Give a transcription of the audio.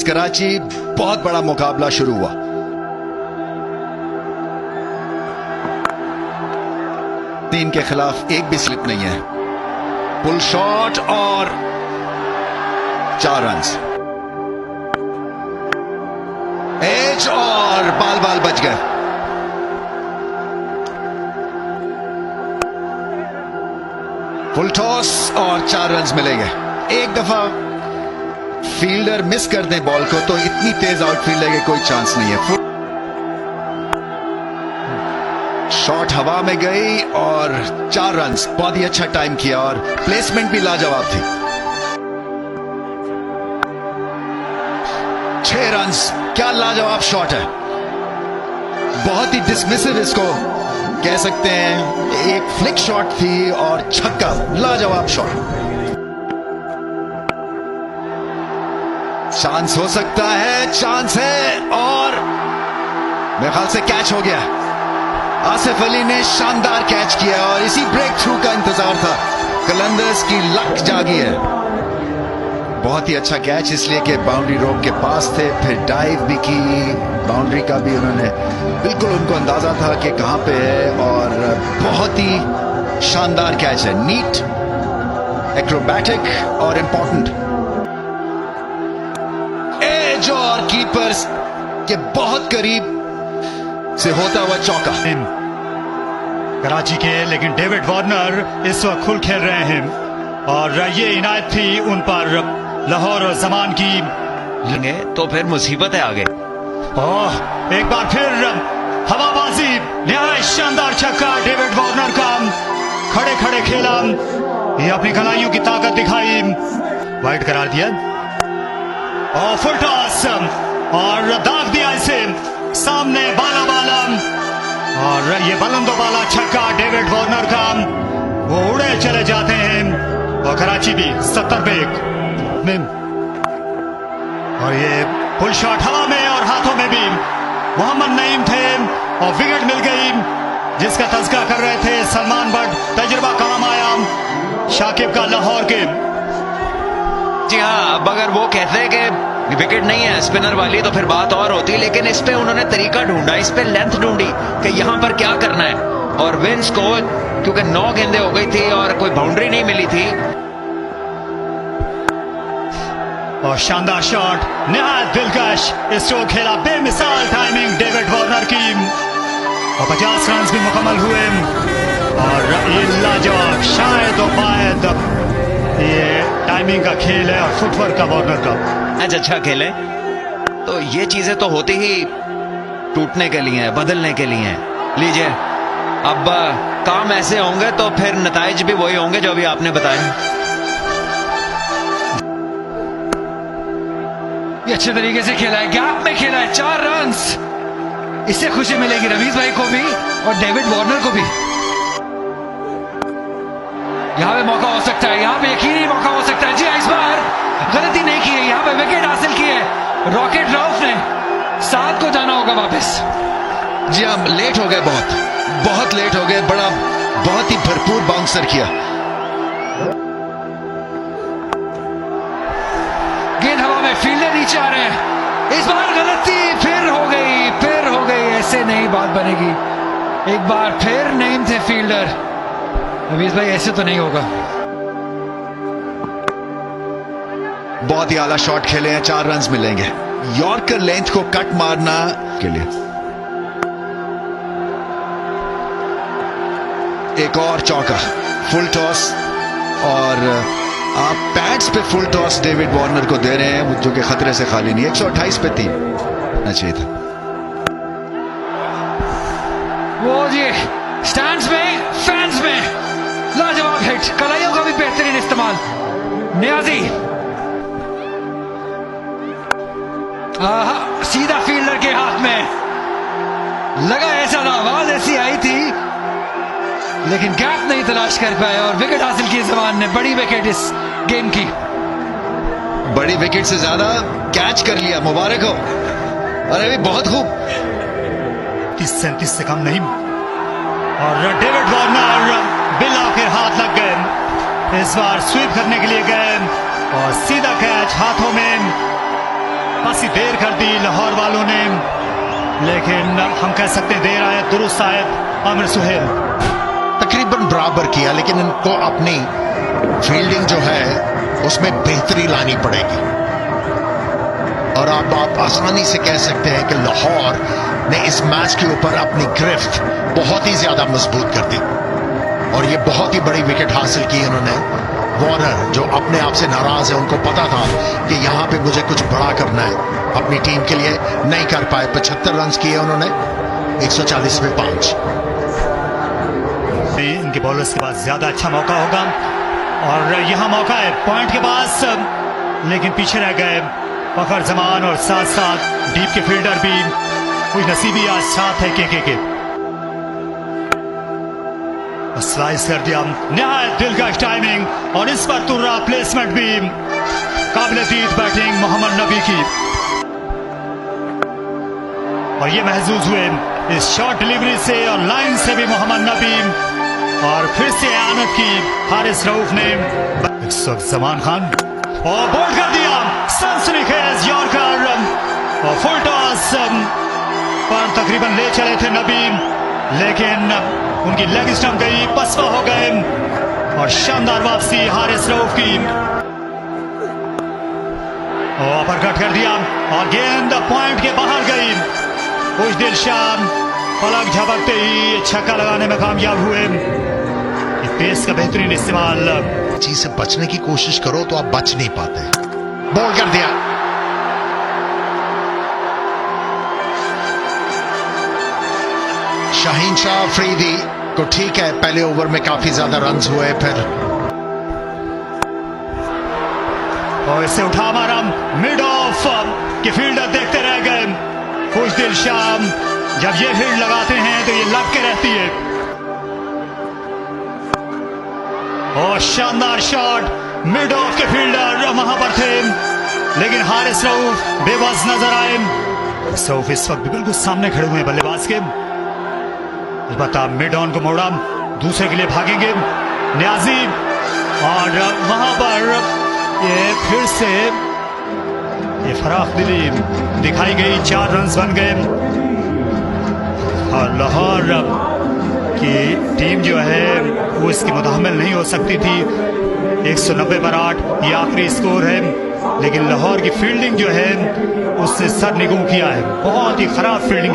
कराची बहुत बड़ा मुकाबला शुरू हुआ। तीन के खिलाफ एक भी स्लिप नहीं है। पुल शॉट और 4 रन्स। एज और बाल बाल बच गए। फुल टॉस और 4 रन्स मिलेंगे। एक दफा फील्डर मिस कर दे बॉल को तो इतनी तेज आउटफील्ड है कि कोई चांस नहीं है। शॉट हवा में गई और 4 रन्स। बहुत ही अच्छा टाइम किया और प्लेसमेंट भी लाजवाब थी। 6 रन्स। क्या लाजवाब शॉट है। बहुत ही डिसमिसिव इसको कह सकते हैं। एक फ्लिक शॉट थी और छक्का। लाजवाब शॉट। चांस हो सकता है। चांस है और मेरे ख्याल से कैच हो गया। आसिफ अली ने शानदार कैच किया और इसी ब्रेक थ्रू का इंतजार था। कलंदर्स की लक जागी है। बहुत ही अच्छा कैच इसलिए कि बाउंड्री रोप के पास थे। फिर डाइव भी की। बाउंड्री का भी उन्होंने बिल्कुल उनको अंदाजा था कि कहां पे है और बहुत ही शानदार कैच है। नीट, एक्रोबैटिक और इंपॉर्टेंट। एज और कीपर्स के बहुत करीब से होता हुआ चौका। कराची के लेकिन डेविड वार्नर इस वक्त खुल खेल रहे हैं और ये इनायत थी उन पर लाहौर और जमान की। तो फिर मुसीबत है आगे। एक बार फिर हवाबाजी। नया शानदार छक्का डेविड वार्नर का। खड़े खड़े खेला। ये अपनी कलाइयों की ताकत दिखाई। वाइड करार दिया और फुल टॉस और दाग दिया इसे सामने बाला बाला और ये बुलंदो बाला छक्का डेविड वार्नर का। वो उड़े चले जाते हैं और कराची भी 70 पे में। और ये पुल शॉट हवा में और हाथों में भी मोहम्मद नईम थे और विकेट मिल गई जिसका तज़किरा कर रहे थे सलमान बट। तजुर्बा काम आया शाकिब का लाहौर के। जी हाँ, अब अगर वो कहते हैं कि विकेट नहीं है स्पिनर वाली तो फिर बात और होती, लेकिन इस पे उन्होंने तरीका ढूंढा, इस पे लेंथ ढूंढी कि यहां पर क्या करना है। और विंस को क्योंकि 9 गेंदें हो गई थी और कोई बाउंड्री नहीं मिली थी। और शानदार शॉट निहायत दिलकश स्ट्रोक खेला। बेमिसाल टाइमिंग डेविड वार्नर की और 50 रन भी मुकम्मल हुए। और ये लाजवाब शायद और बायद ये टाइमिंग का खेल है और फुटवर्क का वार्नर का। आज अच्छा खेले तो ये चीजें तो होती ही टूटने के लिए, बदलने के लिए हैं। लीजिए अब काम ऐसे होंगे तो फिर नताइज भी वही होंगे जो अभी आपने बताया। ये अच्छे तरीके से खेला है। गैप में खेला है। 4 रन्स। इससे खुशी मिलेगी रवीज भाई को भी और डेविड वार्नर को भी। यहां पे मौका हो सकता है। यहां पे यकीनी मौका हो सकता है। जी इस बार गलती नहीं की है। यहां पे विकेट हासिल की है रॉकेट रऊफ ने। 7 को जाना होगा वापस। जी हम लेट हो गए। बहुत लेट हो गए। बहुत ही भरपूर बाउंसर किया। गेंद हवा में। फील्डर नीचे आ रहे हैं। इस बार गलती फिर हो गई। ऐसे नहीं बात बनेगी। एक बार फिर नेम थे फील्डर। रवीज भाई ऐसे तो नहीं होगा। बहुत ही आला शॉट खेले हैं। 4 रन्स मिलेंगे। यॉर्कर लेंथ को कट मारना के लिए। एक और चौका। फुल टॉस और आप पैड्स पे फुल टॉस डेविड वार्नर को दे रहे हैं जो कि खतरे से खाली नहीं। 128 पे 3 चाहिए था। वो जी स्टैंड्स में, फैंस में लाजवाब हिट। कलाइयों का भी बेहतरीन इस्तेमाल। नियाजी सीधा फील्डर के हाथ में लगा। ऐसा ना आवाज ऐसी आई थी लेकिन गैप नहीं तलाश कर पाए और विकेट हासिल की जमान ने। बड़ी विकेट इस गेम की। बड़ी विकेट से ज्यादा कैच कर लिया। मुबारक हो। अरे भी बहुत खूब। 37 से कम नहीं। और डेविड वार्नर बिल आखिर हाथ लग गए। इस बार स्वीप करने के लिए गए और सीधा कैच हाथों में खासी देर कर दी लाहौर वालों ने, लेकिन हम कह सकते हैं देर आए दुरुस्त आए। आमिर सुहेल तकरीबन बराबर किया, लेकिन इनको अपनी फील्डिंग जो है उसमें बेहतरी लानी पड़ेगी। और आप आसानी से कह सकते हैं कि लाहौर ने इस मैच के ऊपर अपनी गिरफ्त बहुत ही ज्यादा मजबूत कर दी और ये बहुत ही बड़ी विकेट हासिल की इन्होंने। वार्नर जो अपने आप से नाराज है, उनको पता था कि यहां पे मुझे कुछ बड़ा करना है अपनी टीम के लिए, नहीं कर पाए। 75 रन किए उन्होंने, 140 में 5। इनके बॉलर्स के पास ज्यादा अच्छा मौका होगा और यहां मौका है पॉइंट के पास, लेकिन पीछे रह गए फखर जमान और साथ साथ डीप के फील्डर भी। कुछ नसीबी आज साथ है के स्लाइस कर दिया, नहायत दिलकश टाइमिंग और इस पर तुर्रा प्लेसमेंट भी। काबिल-ए-दीद बैटिंग मोहम्मद नबी की और ये महसूस हुए इस शॉर्ट डिलीवरी से और लाइन से भी मोहम्मद नबी। और फिर से आनत की हारिस रऊफ ने इस वक्त जमान खान और बोल्ड कर दिया सनसनीखेज यॉर्कर और फुल टॉस पर तकरीबन ले चले थे नबी, लेकिन उनकी लेग स्टंप गई, पसवा हो गए और शानदार वापसी हारिस रऊफ की और अपरकट कर दिया और गेंद पॉइंट के बाहर गई। कुछ दिल शाम पलक झपकते ही छक्का लगाने में कामयाब हुए। पेस का बेहतरीन इस्तेमाल। चीज से बचने की कोशिश करो तो आप बच नहीं पाते। बॉल कर दिया, शाहीन शाह अफरीदी को ठीक है, पहले ओवर में काफी ज्यादा रन्स हुए, फिर और इसे उठा मारा मिड ऑफ के फील्डर देखते रह गए। खुश दिल शाम जब ये हिट लगाते हैं तो ये लग के रहती है और शानदार शॉट मिड ऑफ के फील्डर वहां पर थे, लेकिन हारिस रऊफ बेबस नजर आए। रऊफ इस वक्त बिल्कुल सामने खड़े हुए बल्लेबाज के। बता मिड ऑन को मोड़ा, दूसरे के लिए भागेंगे न्याजी और वहां पर ये फिर से ये फराख दिली दिखाई गई। 4 रन बन गए और लाहौर की टीम जो है वो इसकी मुताहमिल नहीं हो सकती थी। 190 पर 8 ये आखिरी स्कोर है, लेकिन लाहौर की फील्डिंग जो है उससे सर निगू किया है। बहुत ही खराब फील्डिंग